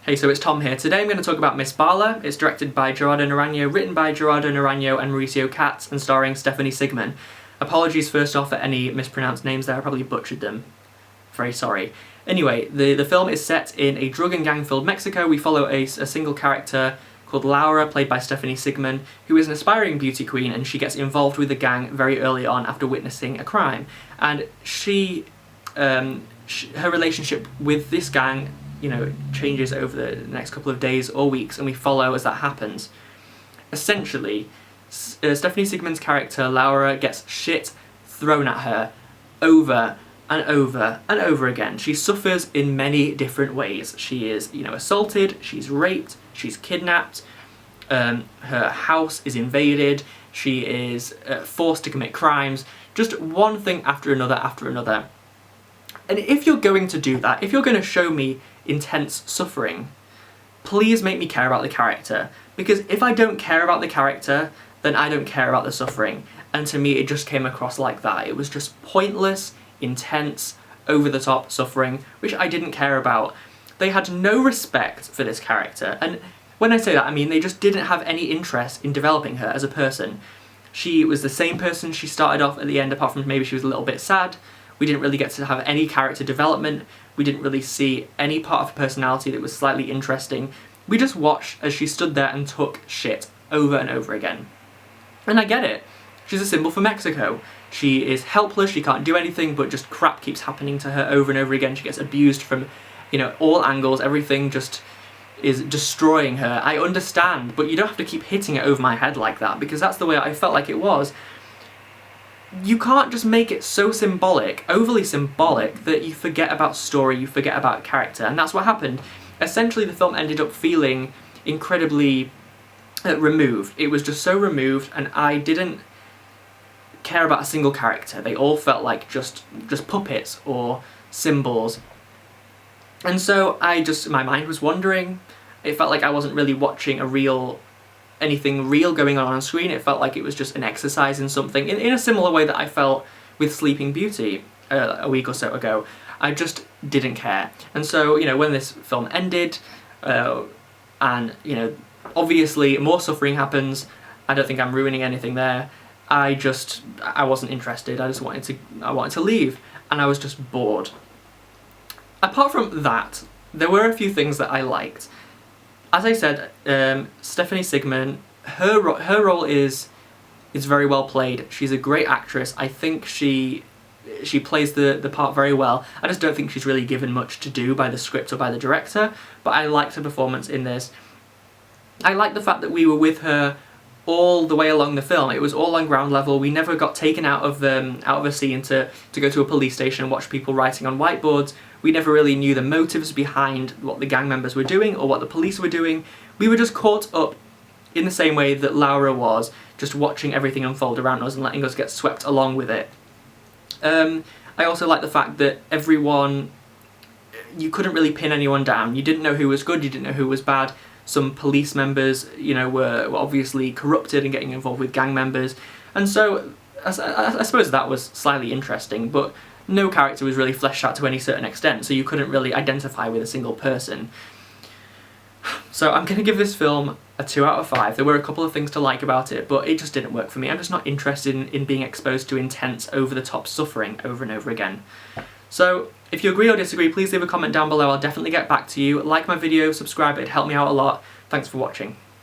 Hey, so it's Tom here. Today I'm going to talk about Miss Bala. It's directed by Gerardo Naranjo, written by Gerardo Naranjo and Mauricio Katz, and starring Stephanie Sigman. Apologies first off for any mispronounced names there, I probably butchered them. Very sorry. Anyway, the film is set in a drug and gang-filled Mexico. We follow a single character called Laura, played by Stephanie Sigman, who is an aspiring beauty queen, and she gets involved with the gang very early on after witnessing a crime. And her relationship with this gang, changes over the next couple of days or weeks, and we follow as that happens. Essentially, Stephanie Sigman's character, Laura, gets shit thrown at her over and over and over again. She suffers in many different ways. She is, assaulted, she's raped, she's kidnapped, her house is invaded, she is forced to commit crimes, just one thing after another. And if you're going to do that, if you're going to show me intense suffering, please make me care about the character. Because if I don't care about the character, then I don't care about the suffering. And to me, it just came across like that. It was just pointless, intense, over-the-top suffering, which I didn't care about. They had no respect for this character. And when I say that, I mean they just didn't have any interest in developing her as a person. She was the same person she started off at the end, apart from maybe she was a little bit sad. We didn't really get to have any character development. We didn't really see any part of her personality that was slightly interesting. We just watched as she stood there and took shit over and over again. And I get it. She's a symbol for Mexico. She is helpless, she can't do anything, but just crap keeps happening to her over and over again. She gets abused from, all angles. Everything just is destroying her. I understand, but you don't have to keep hitting it over my head like that, because that's the way I felt like it was. You can't just make it so symbolic, overly symbolic, that you forget about story, you forget about character, and that's what happened. Essentially, the film ended up feeling incredibly removed. It was just so removed, and I didn't care about a single character. They all felt like just puppets or symbols. And so my mind was wandering. It felt like I wasn't really watching anything real going on screen. It felt like it was just an exercise in something, in a similar way that I felt with Sleeping Beauty a week or so ago. I just didn't care. And so, when this film ended, and, obviously more suffering happens, I don't think I'm ruining anything there, I wasn't interested. I wanted to leave, and I was just bored. Apart from that, there were a few things that I liked. As I said, Stephanie Sigman, her role is very well played. She's a great actress. I think she plays the part very well. I just don't think she's really given much to do by the script or by the director, but I liked her performance in this. I liked the fact that we were with her all the way along the film. It was all on ground level. We never got taken out of a scene to go to a police station and watch people writing on whiteboards. We never really knew the motives behind what the gang members were doing or what the police were doing. We were just caught up in the same way that Laura was, just watching everything unfold around us and letting us get swept along with it. I also like the fact that you couldn't really pin anyone down. You didn't know who was good, you didn't know who was bad. Some police members, were obviously corrupted and getting involved with gang members. And so, I suppose that was slightly interesting, but no character was really fleshed out to any certain extent, so you couldn't really identify with a single person. So I'm going to give this film a 2 out of 5. There were a couple of things to like about it, but it just didn't work for me. I'm just not interested in being exposed to intense, over-the-top suffering over and over again. So, if you agree or disagree, please leave a comment down below. I'll definitely get back to you. Like my video, subscribe, it'd help me out a lot. Thanks for watching.